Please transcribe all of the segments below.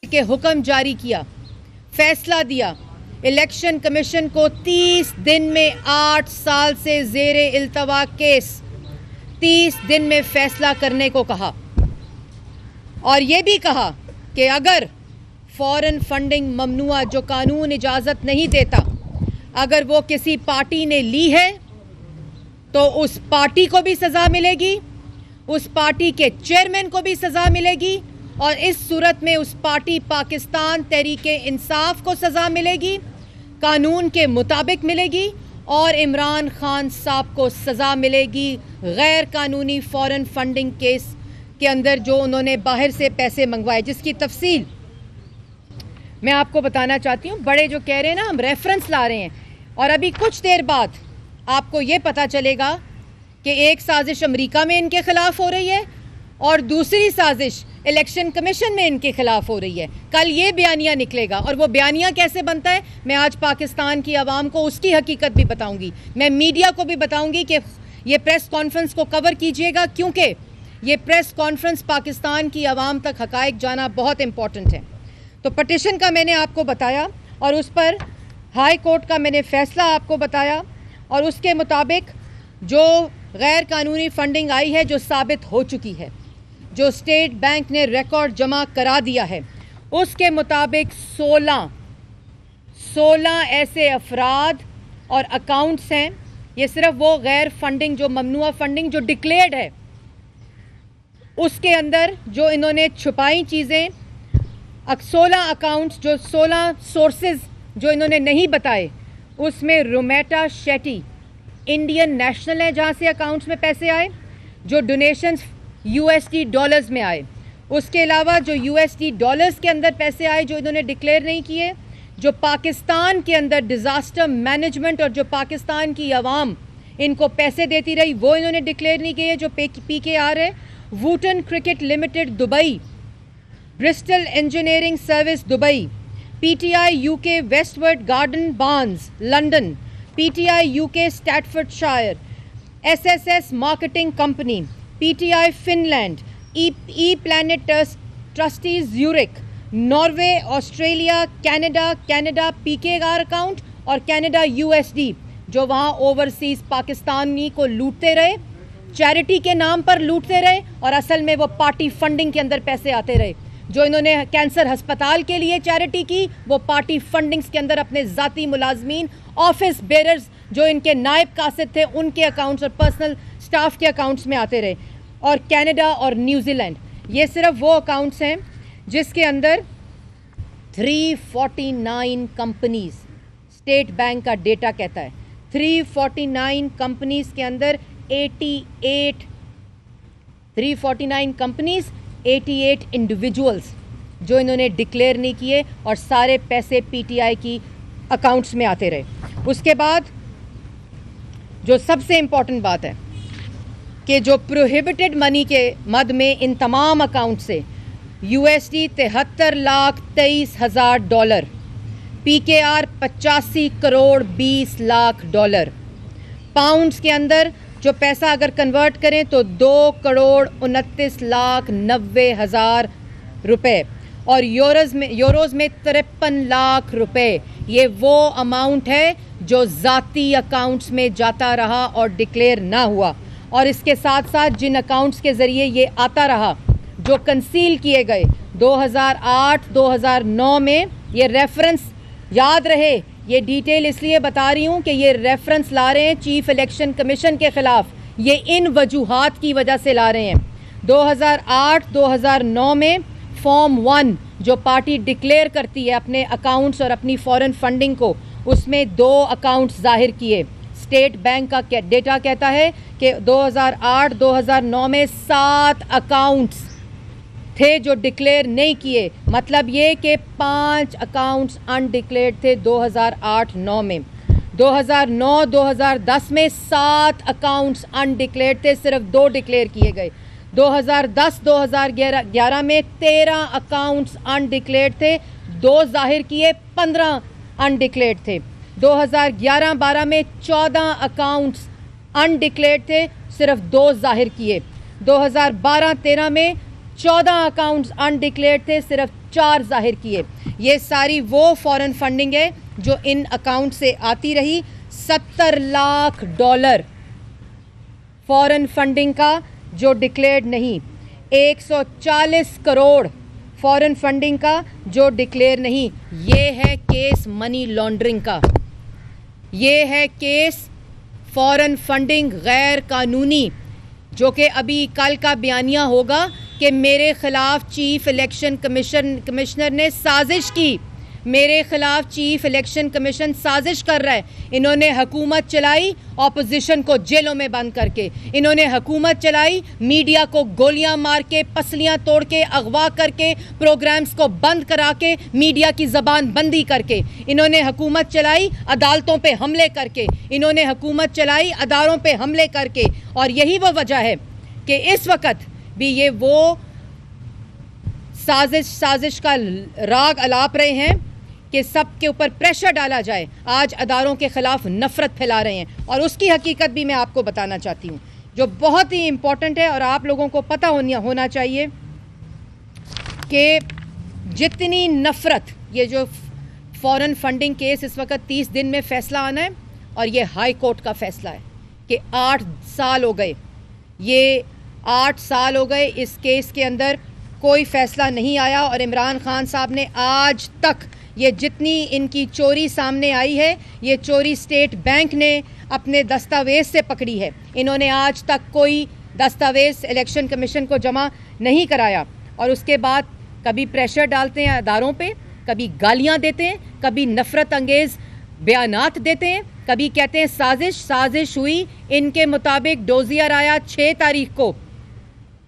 کے حکم جاری کیا, فیصلہ دیا, الیکشن کمیشن کو 30 دن میں 8 سال سے زیر التوا کیس 30 دن میں فیصلہ کرنے کو کہا, اور یہ بھی کہا کہ اگر فورن فنڈنگ ممنوع جو قانون اجازت نہیں دیتا, اگر وہ کسی پارٹی نے لی ہے تو اس پارٹی کو بھی سزا ملے گی, اس پارٹی کے چیئرمین کو بھی سزا ملے گی, اور اس صورت میں اس پارٹی پاکستان تحریک انصاف کو سزا ملے گی, قانون کے مطابق ملے گی, اور عمران خان صاحب کو سزا ملے گی غیر قانونی فورن فنڈنگ کیس کے اندر جو انہوں نے باہر سے پیسے منگوائے, جس کی تفصیل میں آپ کو بتانا چاہتی ہوں. بڑے جو کہہ رہے ہیں نا ہم ریفرنس لا رہے ہیں, اور ابھی کچھ دیر بعد آپ کو یہ پتہ چلے گا کہ ایک سازش امریکہ میں ان کے خلاف ہو رہی ہے اور دوسری سازش الیکشن کمیشن میں ان کے خلاف ہو رہی ہے. کل یہ بیانیہ نکلے گا, اور وہ بیانیہ کیسے بنتا ہے میں آج پاکستان کی عوام کو اس کی حقیقت بھی بتاؤں گی, میں میڈیا کو بھی بتاؤں گی کہ یہ پریس کانفرنس کو کور کیجئے گا, کیونکہ یہ پریس کانفرنس پاکستان کی عوام تک حقائق جانا بہت امپورٹنٹ ہے. تو پٹیشن کا میں نے آپ کو بتایا, اور اس پر ہائی کورٹ کا میں نے فیصلہ آپ کو بتایا, اور اس کے مطابق جو غیر قانونی فنڈنگ آئی ہے جو ثابت ہو چکی ہے, جو اسٹیٹ بینک نے ریکارڈ جمع کرا دیا ہے, اس کے مطابق 16 ایسے افراد اور اکاؤنٹس ہیں. یہ صرف وہ غیر فنڈنگ جو ممنوع فنڈنگ جو ڈکلیئرڈ ہے اس کے اندر جو انہوں نے چھپائی چیزیں, 16 اکاؤنٹس جو 16 سورسز جو انہوں نے نہیں بتائے, اس میں رومیٹا شیٹی انڈین نیشنل ہے جہاں سے اکاؤنٹس میں پیسے آئے, جو ڈونیشنز USD ڈالرز میں آئے, اس کے علاوہ جو USD ڈالرز کے اندر پیسے آئے جو انہوں نے ڈکلیئر نہیں کیے, جو پاکستان کے اندر ڈیزاسٹر مینجمنٹ اور جو پاکستان کی عوام ان کو پیسے دیتی رہی وہ انہوں نے ڈکلیئر نہیں کیے, جو PKR ہے, Wootton cricket limited Dubai, Bristol engineering service Dubai, PTI UK westward garden Barnes London, PTI UK Staffordshire, SSS marketing company, PTI Finland, e plant trustees Zurich, Norway, Australia, Canada PKR account, اور Canada USD جو وہاں overseas Pakistani کو لوٹتے رہے, charity کے نام پر لوٹتے رہے, اور اصل میں وہ پارٹی فنڈنگ کے اندر پیسے آتے رہے. جو انہوں نے کینسر ہسپتال کے لیے چیریٹی کی وہ پارٹی فنڈنگز کے اندر اپنے ذاتی ملازمین, آفس بیررز جو ان کے نائب قاصد تھے ان کے اکاؤنٹس اور پرسنل سٹاف کے اکاؤنٹس میں آتے رہے. اور کینیڈا اور نیوزی لینڈ یہ صرف وہ اکاؤنٹس ہیں جس کے اندر 349 کمپنیز, اسٹیٹ بینک کا ڈیٹا کہتا ہے 349 کمپنیز کے اندر 349 کمپنیز 88 انڈیویجولز جو انہوں نے ڈکلیئر نہیں کیے, اور سارے پیسے PTI کی اکاؤنٹس میں آتے رہے. اس کے بعد جو سب سے امپورٹنٹ بات ہے کہ جو پروہیبٹڈ منی کے مد میں ان تمام اکاؤنٹ سے USD 73,23,000 dollar, PKR 85 crore 20 lakh dollar, pounds کے اندر جو پیسہ اگر کنورٹ کریں تو 2 کروڑ 29 لاکھ 90 ہزار روپے, اور یوروز میں 53 لاکھ روپے. یہ وہ اماؤنٹ ہے جو ذاتی اکاؤنٹس میں جاتا رہا اور ڈکلیئر نہ ہوا, اور اس کے ساتھ ساتھ جن اکاؤنٹس کے ذریعے یہ آتا رہا جو کنسیل کیے گئے 2008-2009 میں. یہ ریفرنس یاد رہے, یہ ڈیٹیل اس لیے بتا رہی ہوں کہ یہ ریفرنس لا رہے ہیں چیف الیکشن کمیشن کے خلاف, یہ ان وجوہات کی وجہ سے لا رہے ہیں. 2008-2009 میں فارم 1 جو پارٹی ڈکلیئر کرتی ہے اپنے اکاؤنٹس اور اپنی فورن فنڈنگ کو, اس میں 2 اکاؤنٹس ظاہر کیے. اسٹیٹ بینک کا ڈیٹا کہتا ہے کہ 2008-2009 میں 7 اکاؤنٹس تھے جو ڈکلیئر نہیں کیے, مطلب یہ کہ 5 اکاؤنٹس انڈکلیئرڈ تھے 2008-9 میں. 2009-2010 میں 7 اکاؤنٹس انڈکلیئرڈ تھے, صرف 2 ڈکلیئر کیے گئے. 2010-2011 میں 13 اکاؤنٹس انڈکلیئرڈ تھے, 2 ظاہر کیے, 15 انڈکلیئرڈ تھے. 2011-12 میں 14 اکاؤنٹس انڈکلیئرڈ تھے, صرف 2 ظاہر کیے. 2012-13 میں 14 اکاؤنٹس انڈکلیئرڈ تھے, صرف 4 ظاہر کیے. یہ ساری وہ فورن فنڈنگ ہے جو ان اکاؤنٹ سے آتی رہی. $70 لاکھ فورن فنڈنگ کا جو ڈکلیئرڈ نہیں, 140 کروڑ فورن فنڈنگ کا جو ڈکلیئر نہیں. یہ ہے کیس منی لانڈرنگ کا, یہ ہے کیس فورن فنڈنگ غیر قانونی, جو کہ ابھی کل کا بیانیہ ہوگا کہ میرے خلاف چیف الیکشن کمشنر نے سازش کی, میرے خلاف چیف الیکشن کمیشن سازش کر رہا ہے. انہوں نے حکومت چلائی اپوزیشن کو جیلوں میں بند کر کے, انہوں نے حکومت چلائی میڈیا کو گولیاں مار کے, پسلیاں توڑ کے, اغوا کر کے, پروگرامز کو بند کرا کے, میڈیا کی زبان بندی کر کے, انہوں نے حکومت چلائی عدالتوں پہ حملے کر کے, انہوں نے حکومت چلائی اداروں پہ حملے کر کے. اور یہی وہ وجہ ہے کہ اس وقت بھی یہ وہ سازش کا راگ الاپ رہے ہیں کہ سب کے اوپر پریشر ڈالا جائے. آج اداروں کے خلاف نفرت پھیلا رہے ہیں, اور اس کی حقیقت بھی میں آپ کو بتانا چاہتی ہوں جو بہت ہی امپورٹنٹ ہے, اور آپ لوگوں کو پتہ ہونا چاہیے کہ جتنی نفرت, یہ جو فورن فنڈنگ کیس اس وقت 30 دن میں فیصلہ آنا ہے, اور یہ ہائی کورٹ کا فیصلہ ہے کہ 8 سال ہو گئے, یہ 8 سال ہو گئے اس کیس کے اندر کوئی فیصلہ نہیں آیا. اور عمران خان صاحب نے آج تک یہ جتنی ان کی چوری سامنے آئی ہے, یہ چوری اسٹیٹ بینک نے اپنے دستاویز سے پکڑی ہے. انہوں نے آج تک کوئی دستاویز الیکشن کمیشن کو جمع نہیں کرایا, اور اس کے بعد کبھی پریشر ڈالتے ہیں اداروں پہ, کبھی گالیاں دیتے ہیں, کبھی نفرت انگیز بیانات دیتے ہیں, کبھی کہتے ہیں سازش ہوئی. ان کے مطابق ڈوزیئر آیا 6 تاریخ کو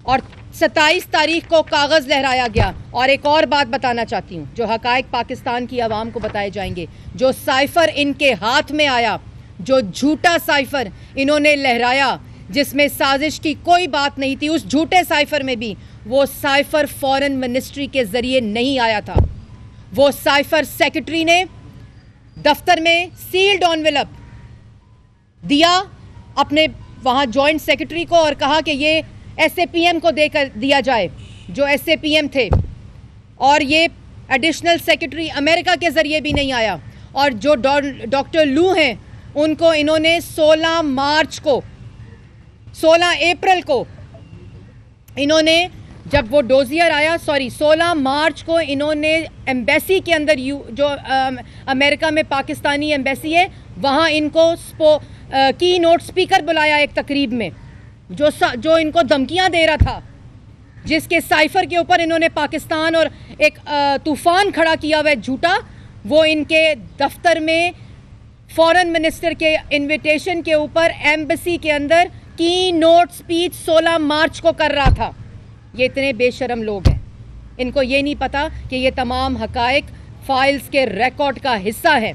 اور 27 تاریخ کو کاغذ لہرایا گیا. اور ایک اور بات بتانا چاہتی ہوں جو حقائق پاکستان کی عوام کو بتائے جائیں گے. جو سائفر ان کے ہاتھ میں آیا, جو جھوٹا سائفر انہوں نے لہرایا جس میں سازش کی کوئی بات نہیں تھی, اس جھوٹے سائفر میں بھی وہ سائفر فورن منسٹری کے ذریعے نہیں آیا تھا. وہ سائفر سیکرٹری نے دفتر میں سیلڈ انویلپ دیا اپنے وہاں جوائنٹ سیکرٹری کو, اور کہا کہ یہ ایس اے پی ایم کو دے کر دیا جائے, جو ایس اے پی ایم تھے. اور یہ ایڈیشنل سیکرٹری امریکہ کے ذریعے بھی نہیں آیا. اور جو ڈاکٹر لو ہیں ان کو انہوں نے 16 اپریل کو انہوں نے, جب وہ ڈوزیئر آیا 16 مارچ کو انہوں نے ایمبیسی کے اندر, جو امریکہ میں پاکستانی ایمبیسی ہے, وہاں ان کو کی نوٹ اسپیکر بلایا ایک تقریب میں, جو ان کو دھمکیاں دے رہا تھا, جس کے سائفر کے اوپر انہوں نے پاکستان اور ایک طوفان کھڑا کیا ہوا ہے جھوٹا. وہ ان کے دفتر میں فورن منسٹر کے انویٹیشن کے اوپر ایمبیسی کے اندر کی نوٹ سپیچ 16 مارچ کو کر رہا تھا. یہ اتنے بے شرم لوگ ہیں, ان کو یہ نہیں پتا کہ یہ تمام حقائق فائلز کے ریکارڈ کا حصہ ہے.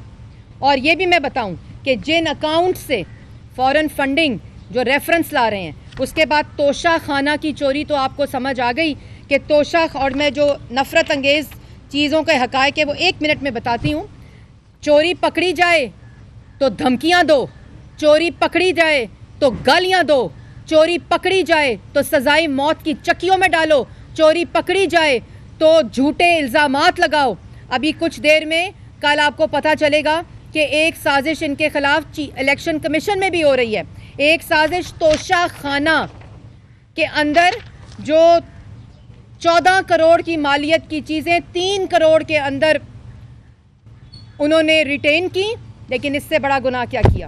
اور یہ بھی میں بتاؤں کہ جن اکاؤنٹ سے فورن فنڈنگ جو ریفرنس لا رہے ہیں, اس کے بعد توشہ خانہ کی چوری تو آپ کو سمجھ آ گئی کہ توشہ, اور میں جو نفرت انگیز چیزوں کے حقائق ہے وہ 1 منٹ میں بتاتی ہوں. چوری پکڑی جائے تو دھمکیاں دو, چوری پکڑی جائے تو گالیاں دو, چوری پکڑی جائے تو سزائے موت کی چکیوں میں ڈالو, چوری پکڑی جائے تو جھوٹے الزامات لگاؤ. ابھی کچھ دیر میں کل آپ کو پتہ چلے گا کہ ایک سازش ان کے خلاف الیکشن کمیشن میں بھی ہو رہی ہے. ایک سازش توشہ خانہ کے اندر جو 14 کروڑ کی مالیت کی چیزیں 3 کروڑ کے اندر انہوں نے ریٹین کی. لیکن اس سے بڑا گناہ کیا کیا,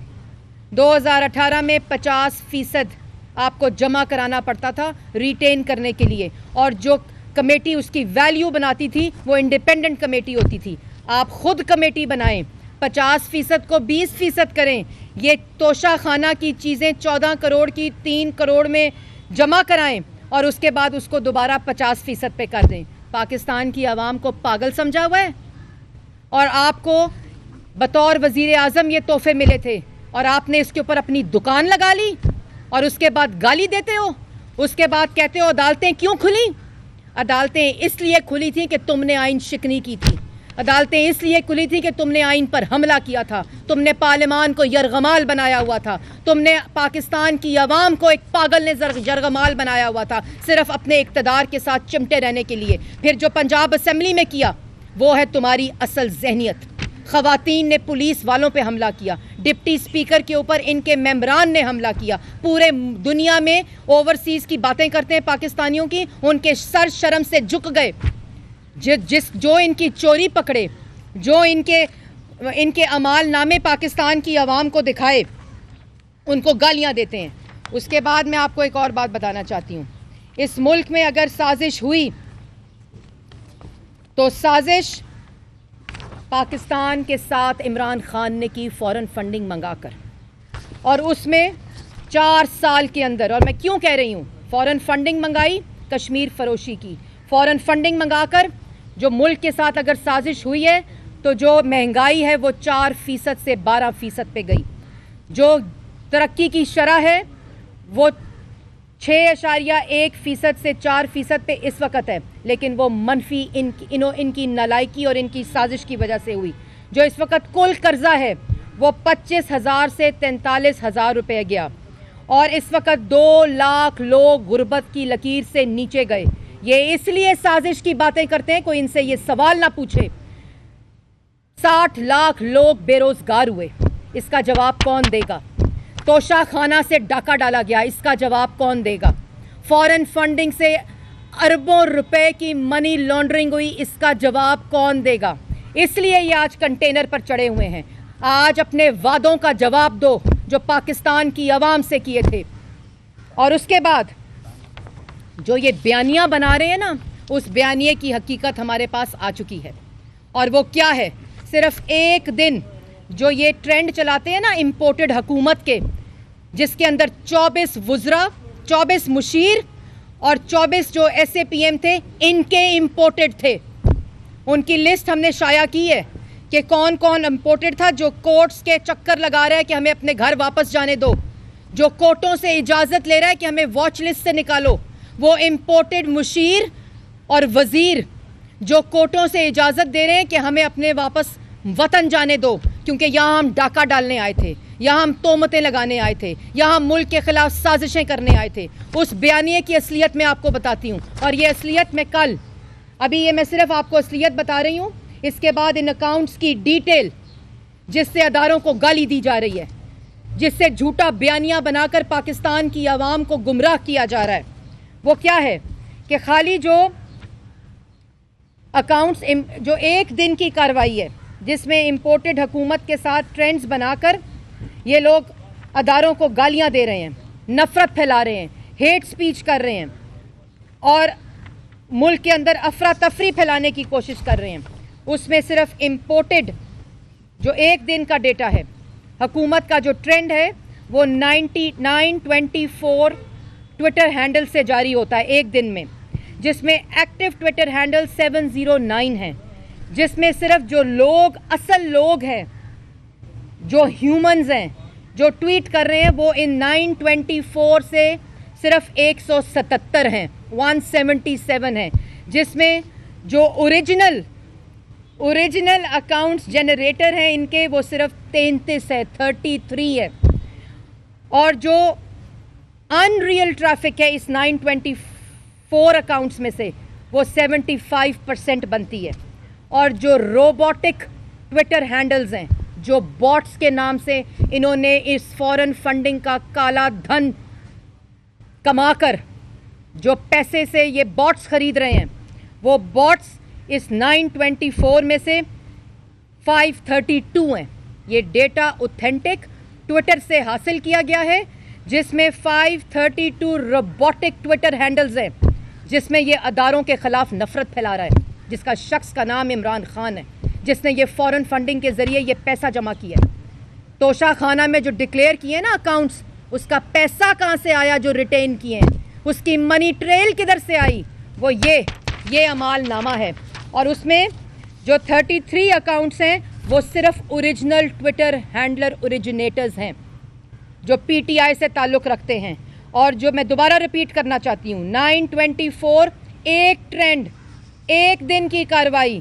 2018 میں 50% آپ کو جمع کرانا پڑتا تھا ریٹین کرنے کے لیے, اور جو کمیٹی اس کی ویلیو بناتی تھی وہ انڈیپینڈنٹ کمیٹی ہوتی تھی. آپ خود کمیٹی بنائیں, 50% کو 20% کریں. یہ توشہ خانہ کی چیزیں 14 کروڑ کی 3 کروڑ میں جمع کرائیں, اور اس کے بعد اس کو دوبارہ 50% پہ کر دیں. پاکستان کی عوام کو پاگل سمجھا ہوا ہے, اور آپ کو بطور وزیر اعظم یہ تحفے ملے تھے, اور آپ نے اس کے اوپر اپنی دکان لگا لی, اور اس کے بعد گالی دیتے ہو. اس کے بعد کہتے ہو عدالتیں کیوں کھلی. عدالتیں اس لیے کھلی تھیں کہ تم نے آئین شکنی کی تھی. عدالتیں اس لیے کھلی تھی کہ تم نے آئین پر حملہ کیا تھا, تم نے پارلیمان کو یرغمال بنایا ہوا تھا, تم نے پاکستان کی عوام کو ایک پاگل نے یرغمال بنایا ہوا تھا صرف اپنے اقتدار کے ساتھ چمٹے رہنے کے لیے. پھر جو پنجاب اسمبلی میں کیا وہ ہے تمہاری اصل ذہنیت. خواتین نے پولیس والوں پہ حملہ کیا, ڈپٹی اسپیکر کے اوپر ان کے ممبران نے حملہ کیا, پورے دنیا میں اوورسیز کی باتیں کرتے ہیں پاکستانیوں کی, ان کے سر شرم سے جھک گئے. جو ان کی چوری پکڑے, جو ان کے اعمال نامے پاکستان کی عوام کو دکھائے, ان کو گالیاں دیتے ہیں. اس کے بعد میں آپ کو ایک اور بات بتانا چاہتی ہوں. اس ملک میں اگر سازش ہوئی تو سازش پاکستان کے ساتھ عمران خان نے کی فورن فنڈنگ منگا کر, اور اس میں 4 سال کے اندر, اور میں کیوں کہہ رہی ہوں فورن فنڈنگ منگائی, کشمیر فروشی کی فورن فنڈنگ منگا کر جو ملک کے ساتھ اگر سازش ہوئی ہے تو جو مہنگائی ہے وہ 4% سے 12% پہ گئی, جو ترقی کی شرح ہے وہ 6.1% سے 4% پہ اس وقت ہے, لیکن وہ منفی ان کی نالائکی اور ان کی سازش کی وجہ سے ہوئی. جو اس وقت کل قرضہ ہے وہ 25,000 سے 43,000 روپے گیا, اور اس وقت 2 لاکھ لوگ غربت کی لکیر سے نیچے گئے. یہ اس لیے سازش کی باتیں کرتے ہیں, کوئی ان سے یہ سوال نہ پوچھے. 60 لاکھ لوگ بے روزگار ہوئے, اس کا جواب کون دے گا؟ توشہ خانہ سے ڈاکہ ڈالا گیا, اس کا جواب کون دے گا؟ فورن فنڈنگ سے اربوں روپے کی منی لانڈرنگ ہوئی, اس کا جواب کون دے گا؟ اس لیے یہ آج کنٹینر پر چڑھے ہوئے ہیں. آج اپنے وعدوں کا جواب دو جو پاکستان کی عوام سے کیے تھے. اور اس کے بعد جو یہ بیانیہ بنا رہے ہیں نا, اس بیانیے کی حقیقت ہمارے پاس آ چکی ہے, اور وہ کیا ہے؟ صرف ایک دن جو یہ ٹرینڈ چلاتے ہیں نا امپورٹڈ حکومت کے, جس کے اندر 24 وزراء, 24 مشیر اور 24 جو ایس اے پی ایم تھے, ان کے امپورٹڈ تھے. ان کی لسٹ ہم نے شائع کی ہے کہ کون کون امپورٹڈ تھا, جو کورٹس کے چکر لگا رہا ہے کہ ہمیں اپنے گھر واپس جانے دو, جو کورٹوں سے اجازت لے رہا ہے کہ ہمیں واچ لسٹ سے نکالو. وہ امپورٹڈ مشیر اور وزیر جو کورٹوں سے اجازت دے رہے ہیں کہ ہمیں اپنے واپس وطن جانے دو, کیونکہ یہاں ہم ڈاکہ ڈالنے آئے تھے, یہاں ہم تہمتیں لگانے آئے تھے, یہاں ملک کے خلاف سازشیں کرنے آئے تھے. اس بیانیے کی اصلیت میں آپ کو بتاتی ہوں, اور یہ اصلیت میں کل, ابھی یہ میں صرف آپ کو اصلیت بتا رہی ہوں. اس کے بعد ان اکاؤنٹس کی ڈیٹیل جس سے اداروں کو گالی دی جا رہی ہے, جس سے جھوٹا بیانیہ بنا کر پاکستان کی عوام کو گمراہ کیا جا رہا ہے, وہ کیا ہے کہ خالی جو اکاؤنٹس, جو ایک دن کی کارروائی ہے جس میں امپورٹڈ حکومت کے ساتھ ٹرینڈز بنا کر یہ لوگ اداروں کو گالیاں دے رہے ہیں, نفرت پھیلا رہے ہیں, ہیٹ سپیچ کر رہے ہیں, اور ملک کے اندر افراتفری پھیلانے کی کوشش کر رہے ہیں. اس میں صرف امپورٹڈ جو ایک دن کا ڈیٹا ہے, حکومت کا جو ٹرینڈ ہے وہ 9924 ٹویٹر ہینڈل سے جاری ہوتا ہے ایک دن میں, جس میں ایکٹیو ٹویٹر ہینڈل 709 ہیں, جس میں صرف جو لوگ اصل لوگ ہیں, جو ہیومنز ہیں, جو ٹویٹ کر رہے ہیں, وہ ان 924 سے صرف 177 ہیں, 177 ہیں, جس میں جو اوریجنل اکاؤنٹس جنریٹر ہیں ان کے وہ صرف 33 ہے, 33 ہے, اور جو ان ریئل ٹریفک ہے اس 924 اکاؤنٹس میں سے وہ 75% بنتی ہے. اور جو روبوٹک ٹویٹر ہینڈلز ہیں, جو باٹس کے نام سے انہوں نے اس فورن فنڈنگ کا کالا دھن کما کر جو پیسے سے یہ باٹس خرید رہے ہیں, وہ باٹس اس 924 میں سے 532 ہیں. یہ ڈیٹا اوتھینٹک ٹویٹر سے حاصل کیا گیا ہے, جس میں 532 روبوٹک ٹویٹر ہینڈلز ہیں, جس میں یہ اداروں کے خلاف نفرت پھیلا رہا ہے, جس کا شخص کا نام عمران خان ہے, جس نے یہ فورن فنڈنگ کے ذریعے یہ پیسہ جمع کیا ہے. توشہ خانہ میں جو ڈکلیئر کیے نا اکاؤنٹس, اس کا پیسہ کہاں سے آیا جو ریٹین کیے ہیں, اس کی منی ٹریل کدھر سے آئی, وہ یہ عمال نامہ ہے. اور اس میں جو 33 اکاؤنٹس ہیں وہ صرف اوریجنل ٹویٹر ہینڈلر اوریجنیٹرز ہیں جو پی ٹی آئی سے تعلق رکھتے ہیں. اور جو میں دوبارہ ریپیٹ کرنا چاہتی ہوں, 924 ایک ٹرینڈ, ایک دن کی کارروائی,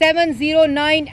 709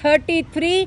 33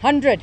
100।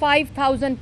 5000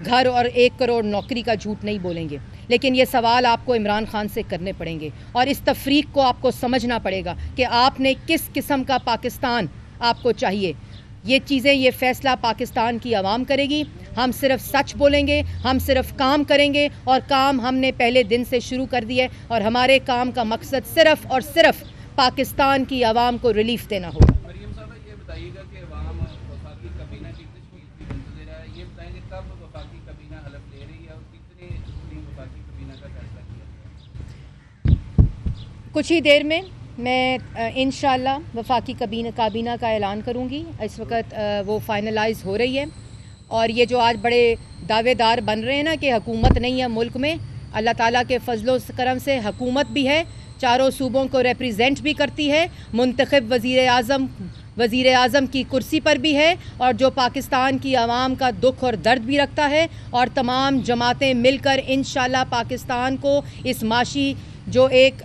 گھر اور 1 کروڑ نوکری کا جھوٹ نہیں بولیں گے، لیکن یہ سوال آپ کو عمران خان سے کرنے پڑیں گے اور اس تفریق کو آپ کو سمجھنا پڑے گا کہ آپ نے کس قسم کا پاکستان آپ کو چاہیے۔ یہ چیزیں، یہ فیصلہ پاکستان کی عوام کرے گی۔ ہم صرف سچ بولیں گے، ہم صرف کام کریں گے، اور کام ہم نے پہلے دن سے شروع کر دیا ہے، اور ہمارے کام کا مقصد صرف اور صرف پاکستان کی عوام کو ریلیف دینا ہوگا۔ مریم صاحبہ، یہ بتائیے گا کہ عوام وفاقی کابینہ کی تشکیل کی منتظر ہے، یہ بتائیں کہ کب وفاقی کابینہ حلف لے رہی ہے اور کتنے وفاقی کابینہ کا فیصلہ کیا گیا؟ کچھ ہی دیر میں میں انشاءاللہ وفاقی کابینہ کا اعلان کروں گی۔ اس وقت وہ فائنلائز ہو رہی ہے، اور یہ جو آج بڑے دعوے دار بن رہے ہیں نا کہ حکومت نہیں ہے ملک میں، اللہ تعالیٰ کے فضل و کرم سے حکومت بھی ہے، چاروں صوبوں کو ریپریزنٹ بھی کرتی ہے، منتخب وزیر اعظم کی کرسی پر بھی ہے، اور جو پاکستان کی عوام کا دکھ اور درد بھی رکھتا ہے، اور تمام جماعتیں مل کر انشاءاللہ پاکستان کو اس معاشی جو ایک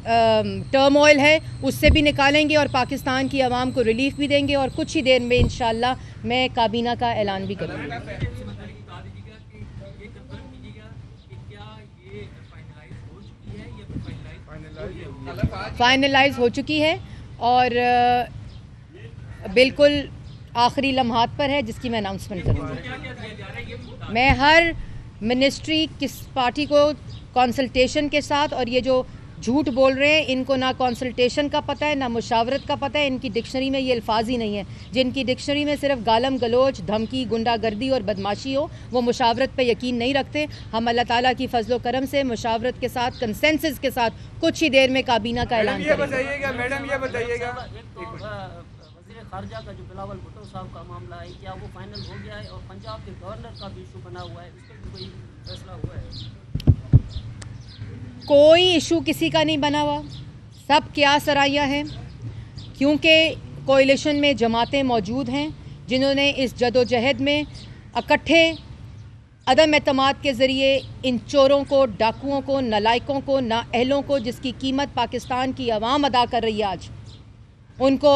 ٹرم آئل ہے اس سے بھی نکالیں گے، اور پاکستان کی عوام کو ریلیف بھی دیں گے، اور کچھ ہی دیر میں انشاءاللہ میں کابینہ کا اعلان بھی کروں گی۔ فائنلائز ہو چکی ہے اور بالکل آخری لمحات پر ہے، جس کی میں اناؤنسمنٹ کروں گی۔ میں ہر منسٹری کس پارٹی کو کنسلٹیشن کے ساتھ، اور یہ جو جھوٹ بول رہے ہیں ان کو نہ کنسلٹیشن کا پتہ ہے نہ مشاورت کا پتہ ہے، ان کی ڈکشنری میں یہ الفاظ ہی نہیں ہیں۔ جن کی ڈکشنری میں صرف گالم گلوچ، دھمکی، گنڈا گردی اور بدماشی ہو، وہ مشاورت پہ یقین نہیں رکھتے۔ ہم اللہ تعالیٰ کی فضل و کرم سے مشاورت کے ساتھ، کنسنسس کے ساتھ کچھ ہی دیر میں کابینہ کا اعلان کریں گے۔ میڈم یہ بتائیے گا وزیر خارجہ کا جو بلاول بھٹو صاحب کا معاملہ ہے، کیا وہ فائنل ہو گیا ہے؟ اور پنجاب کے گورنر کا بھی ایشو بنا ہوا ہے، اس پر بھی کوئی فیصلہ ہوا ہے؟ کوئی ایشو کسی کا نہیں بنا ہوا، سب کیا سرائیاں ہیں، کیونکہ کوئلیشن میں جماعتیں موجود ہیں جنہوں نے اس جدوجہد میں اکٹھے عدم اعتماد کے ذریعے ان چوروں کو، ڈاکوؤں کو، نالائقوں کو، نااہلوں کو، جس کی قیمت پاکستان کی عوام ادا کر رہی ہے آج، ان کو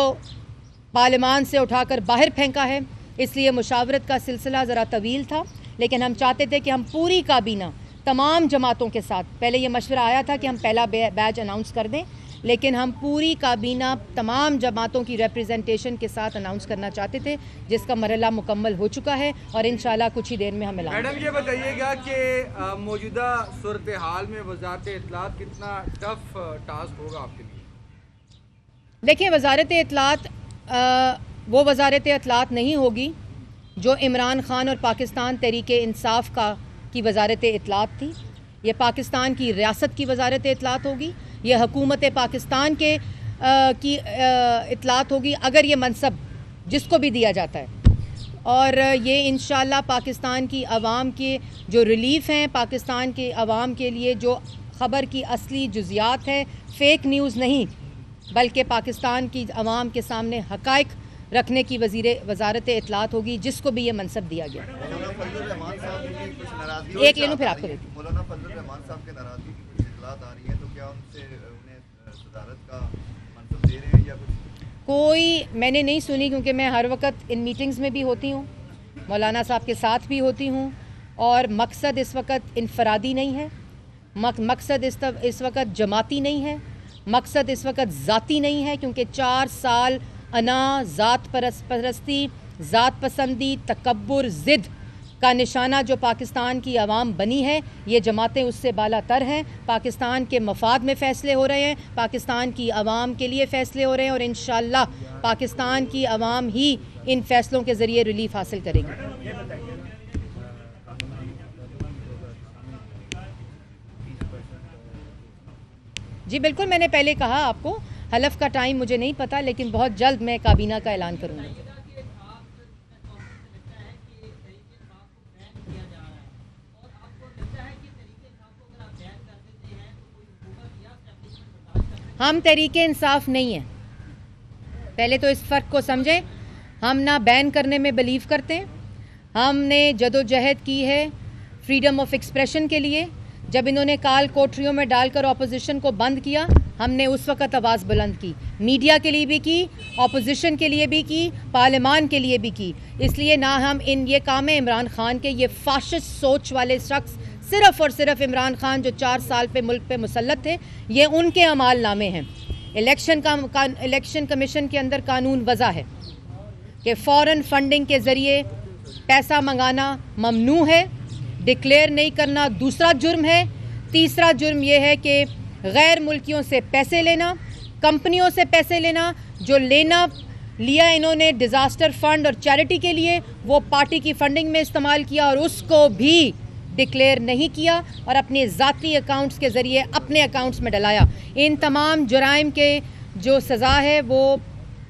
پارلیمان سے اٹھا کر باہر پھینکا ہے۔ اس لیے مشاورت کا سلسلہ ذرا طویل تھا، لیکن ہم چاہتے تھے کہ ہم پوری کابینہ تمام جماعتوں کے ساتھ، پہلے یہ مشورہ آیا تھا کہ ہم پہلا بیچ اناؤنس کر دیں، لیکن ہم پوری کابینہ تمام جماعتوں کی ریپریزنٹیشن کے ساتھ اناؤنس کرنا چاہتے تھے، جس کا مرحلہ مکمل ہو چکا ہے، اور انشاءاللہ کچھ ہی دیر میں ہم اعلان کریں گے۔ میڈم یہ بتائیے گا کہ موجودہ صورتحال میں وزارت اطلاعات کتنا ٹف ٹاسک ہوگا آپ کے لیے؟ دیکھیں، وزارت اطلاعات وہ وزارت اطلاعات نہیں ہوگی جو عمران خان اور پاکستان تحریک انصاف کی وزارت اطلاعات تھی۔ یہ پاکستان کی ریاست کی وزارت اطلاعات ہوگی، یہ حکومت پاکستان کی اطلاعات ہوگی، اگر یہ منصب جس کو بھی دیا جاتا ہے، اور یہ انشاءاللہ پاکستان کی عوام کے جو ریلیف ہیں، پاکستان کے عوام کے لیے جو خبر کی اصلی جزیات ہے، فیک نیوز نہیں بلکہ پاکستان کی عوام کے سامنے حقائق رکھنے کی وزارت اطلاعات ہوگی، جس کو بھی یہ منصب دیا گیا۔ ایک لے لوں پھر آپ کو دیتی ہوں۔ مولانا فضل الرحمان صاحب کے ناراضگی کی کچھ اطلاعات آ رہی ہیں، تو کیا ان سے انہیں صدارت کا منصب دے رہے ہیں یا کچھ؟ کوئی میں نے نہیں سنی، کیونکہ میں ہر وقت ان میٹنگز میں بھی ہوتی ہوں، مولانا صاحب کے ساتھ بھی ہوتی ہوں، اور مقصد اس وقت انفرادی نہیں ہے، مقصد اس وقت جماعتی نہیں ہے، مقصد اس وقت ذاتی نہیں ہے، کیونکہ 4 سال انا، ذات پرستی، ذات پسندی، تکبر، ضد کا نشانہ جو پاکستان کی عوام بنی ہے، یہ جماعتیں اس سے بالا تر ہیں۔ پاکستان کے مفاد میں فیصلے ہو رہے ہیں، پاکستان کی عوام کے لیے فیصلے ہو رہے ہیں، اور انشاءاللہ پاکستان کی عوام ہی ان فیصلوں کے ذریعے ریلیف حاصل کرے گی۔ جی بالکل، میں نے پہلے کہا آپ کو، حلف کا ٹائم مجھے نہیں پتہ، لیکن بہت جلد میں کابینہ کا اعلان کروں گی۔ ہم تحریک انصاف نہیں ہیں، پہلے تو اس فرق کو سمجھیں۔ ہم نہ بین کرنے میں بلیو کرتے ہیں، ہم نے جدوجہد کی ہے فریڈم آف ایکسپریشن کے لیے۔ جب انہوں نے کال کوٹریوں میں ڈال کر اپوزیشن کو بند کیا ہم نے اس وقت آواز بلند کی, میڈیا کے لیے بھی کی, اپوزیشن کے لیے بھی کی, پارلیمان کے لیے بھی کی. اس لیے نہ ہم یہ کام ہے عمران خان کے, یہ فاشسٹ سوچ والے شخص صرف اور صرف عمران خان جو 4 سال پہ ملک پہ مسلط تھے, یہ ان کے اعمال نامے ہیں. الیکشن کمیشن کے اندر قانون وضع ہے کہ فوراً فنڈنگ کے ذریعے پیسہ منگانا ممنوع ہے, ڈکلیئر نہیں کرنا دوسرا جرم ہے. تیسرا جرم یہ ہے کہ غیر ملکیوں سے پیسے لینا, کمپنیوں سے پیسے لینا, جو لیا انہوں نے ڈیزاسٹر فنڈ اور چیریٹی کے لیے, وہ پارٹی کی فنڈنگ میں استعمال کیا اور اس کو بھی ڈکلیئر نہیں کیا اور اپنے ذاتی اکاؤنٹس کے ذریعے اپنے اکاؤنٹس میں ڈلایا. ان تمام جرائم کے جو سزا ہے وہ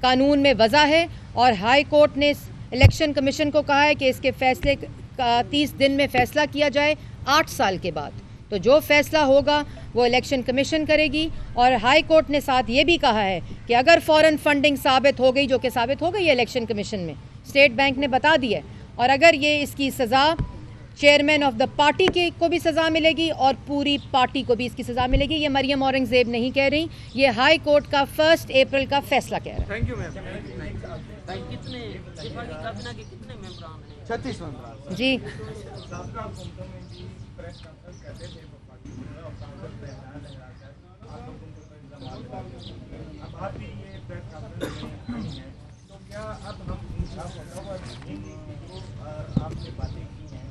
قانون میں وضع ہے, اور ہائی کورٹ نے الیکشن کمیشن کو کہا ہے کہ اس کے فیصلے کا 30 دن میں فیصلہ کیا جائے 8 سال کے بعد. تو جو فیصلہ ہوگا وہ الیکشن کمیشن کرے گی, اور ہائی کورٹ نے ساتھ یہ بھی کہا ہے کہ اگر فوراً فنڈنگ ثابت ہو گئی, جو کہ ثابت ہو گئی ہے الیکشن کمیشن میں, اسٹیٹ بینک نے بتا دی ہے, اور اگر یہ اس کی سزا چیئرمین آف دا پارٹی کے کو بھی سزا ملے گی اور پوری پارٹی کو بھی اس کی سزا ملے گی. یہ مریم اورنگزیب نہیں کہہ رہی, یہ ہائی کورٹ کا 1 اپریل کا فیصلہ کہہ رہا ہے. Thank you ma'am. کتنے دفاع کی کابینہ کے کتنے ممبران ہیں؟ 36 ممبران. جی,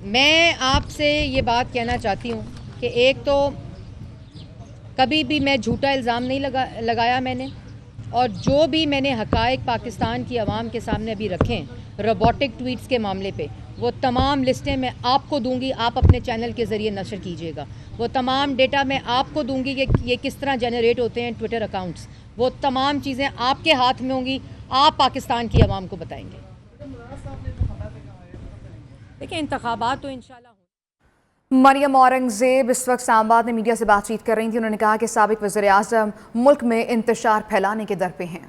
میں آپ سے یہ بات کہنا چاہتی ہوں کہ ایک تو کبھی بھی میں جھوٹا الزام نہیں لگایا میں نے, اور جو بھی میں نے حقائق پاکستان کی عوام کے سامنے ابھی رکھے ہیں روبوٹک ٹویٹس کے معاملے پہ, وہ تمام لسٹیں میں آپ کو دوں گی, آپ اپنے چینل کے ذریعے نشر کیجیے گا. وہ تمام ڈیٹا میں آپ کو دوں گی کہ یہ کس طرح جنریٹ ہوتے ہیں ٹویٹر اکاؤنٹس, وہ تمام چیزیں آپ کے ہاتھ میں ہوں گی, آپ پاکستان کی عوام کو بتائیں گے. دیکھیں انتخابات تو انشاءاللہ ہوں. مریم اورنگزیب اس وقت اسلام آباد میں میڈیا سے بات چیت کر رہی تھی. انہوں نے کہا کہ سابق وزیر اعظم ملک میں انتشار پھیلانے کے در پہ ہیں.